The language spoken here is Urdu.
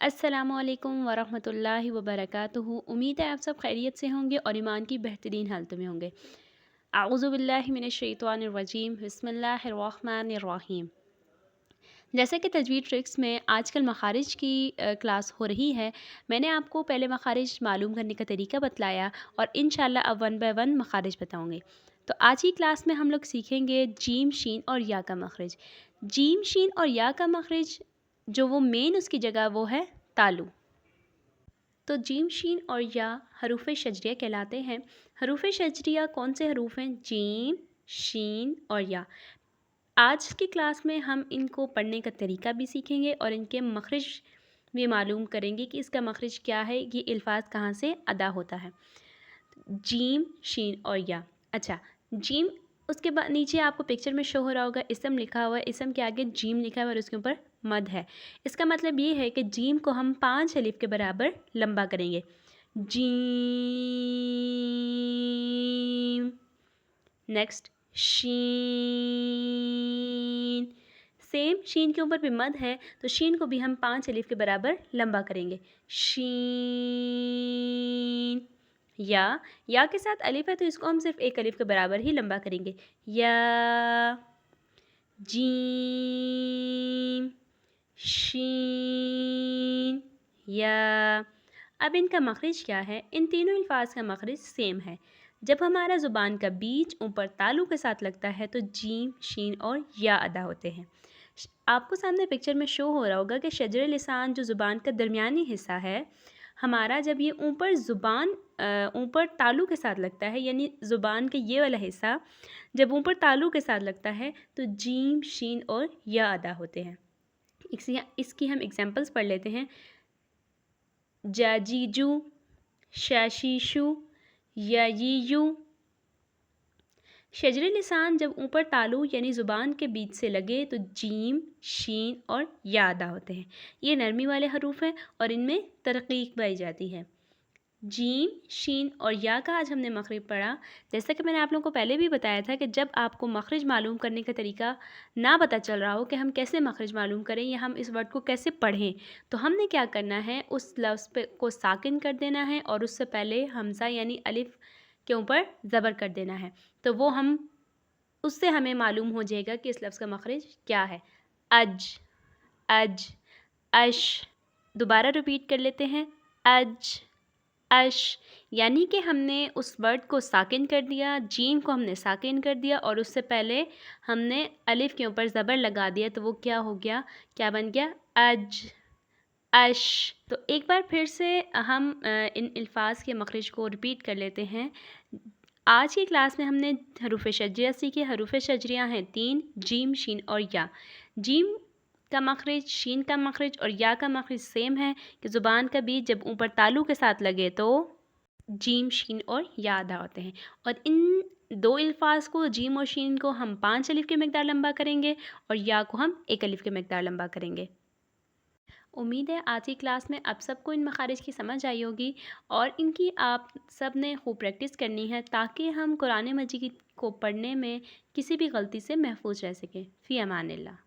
السلام علیکم ورحمۃ اللہ وبرکاتہ۔ امید ہے آپ سب خیریت سے ہوں گے اور ایمان کی بہترین حالتوں میں ہوں گے۔ اعوذ باللہ من الشیطان الرجیم، بسم اللہ الرحمن الرحیم۔ جیسا کہ تجوید ٹرکس میں آج کل مخارج کی کلاس ہو رہی ہے، میں نے آپ کو پہلے مخارج معلوم کرنے کا طریقہ بتلایا اور انشاءاللہ اب 1 بائی 1 مخارج بتاؤں گے۔ تو آج کی کلاس میں ہم لوگ سیکھیں گے جیم شین اور یا کا مخرج۔ جیم شین اور یا کا مخرج جو وہ مین اس کی جگہ وہ ہے تالو۔ تو جیم شین اور یا حروف شجریہ کہلاتے ہیں۔ حروف شجریہ کون سے حروف ہیں؟ جیم، شین اور یا۔ آج کی کلاس میں ہم ان کو پڑھنے کا طریقہ بھی سیکھیں گے اور ان کے مخرج بھی معلوم کریں گے کہ اس کا مخرج کیا ہے، یہ الفاظ کہاں سے ادا ہوتا ہے۔ جیم، شین اور یا۔ اچھا، جیم اس کے بعد نیچے آپ کو پکچر میں شو ہو رہا ہوگا، اسم لکھا ہوا ہے، اسم کے آگے جیم لکھا ہوا ہے اور اس کے اوپر مد ہے۔ اس کا مطلب یہ ہے کہ جیم کو ہم 5 الف کے برابر لمبا کریں گے۔ جیم۔ نیکسٹ شین۔ سیم شین کے اوپر بھی مد ہے تو شین کو بھی ہم 5 الف کے برابر لمبا کریں گے۔ شین۔ یا کے ساتھ الف ہے تو اس کو ہم صرف 1 الف کے برابر ہی لمبا کریں گے۔ یا۔ جیم، شین، یا۔ اب ان کا مخرج کیا ہے؟ ان تینوں الفاظ کا مخرج سیم ہے۔ جب ہمارا زبان کا بیچ اوپر تالو کے ساتھ لگتا ہے تو جیم، شین اور یا ادا ہوتے ہیں۔ آپ کو سامنے پکچر میں شو ہو رہا ہوگا کہ شجر لسان جو زبان کا درمیانی حصہ ہے ہمارا، جب یہ اوپر تالو کے ساتھ لگتا ہے، یعنی زبان کا یہ والا حصہ جب اوپر تالو کے ساتھ لگتا ہے تو جیم، شین اور یا ادا ہوتے ہیں۔ اس کی ہم ایگزامپلس پڑھ لیتے ہیں۔ جاجیجو، شاشیشو، یاییو۔ شجر لسان جب اوپر تالو یعنی زبان کے بیچ سے لگے تو جیم، شین اور یا ادا ہوتے ہیں۔ یہ نرمی والے حروف ہیں اور ان میں ترقیق پائی جاتی ہے۔ جیم، شین اور یا کا آج ہم نے مخرج پڑھا۔ جیسا کہ میں نے آپ لوگوں کو پہلے بھی بتایا تھا کہ جب آپ کو مخرج معلوم کرنے کا طریقہ نہ پتہ چل رہا ہو کہ ہم کیسے مخرج معلوم کریں یا ہم اس ورڈ کو کیسے پڑھیں، تو ہم نے کیا کرنا ہے، اس لفظ کو ساکن کر دینا ہے اور اس سے پہلے حمزہ یعنی الف کے اوپر زبر کر دینا ہے، تو وہ اس سے ہمیں معلوم ہو جائے گا کہ اس لفظ کا مخرج کیا ہے۔ اج، اج، اش۔ دوبارہ ریپیٹ کر لیتے ہیں۔ اج، اش، یعنی کہ ہم نے اس ورڈ کو ساکن کر دیا، جیم کو ہم نے ساکن کر دیا اور اس سے پہلے ہم نے الف کے اوپر زبر لگا دیا، تو وہ کیا ہو گیا، کیا بن گیا؟ اج، اش۔ تو ایک بار پھر سے ہم ان الفاظ کے مخرج کو ریپیٹ کر لیتے ہیں۔ آج کی کلاس میں ہم نے حروف شجریہ سیکھے۔ حروف شجریہ ہیں 3، جیم، شین اور یا۔ جیم کا مخرج، شین کا مخرج اور یا کا مخرج سیم ہے کہ زبان کا بیچ جب اوپر تالو کے ساتھ لگے تو جیم، شین اور یا ادا ہوتے ہیں، اور ان 2 الفاظ کو، جیم اور شین کو، ہم 5 الف کی مقدار لمبا کریں گے اور یا کو ہم 1 الف کی مقدار لمبا کریں گے۔ امید ہے آج کی کلاس میں آپ سب کو ان مخارج کی سمجھ آئی ہوگی اور ان کی آپ سب نے خوب پریکٹس کرنی ہے تاکہ ہم قرآن مجید کو پڑھنے میں کسی بھی غلطی سے محفوظ رہ سکیں۔ فی امان اللہ۔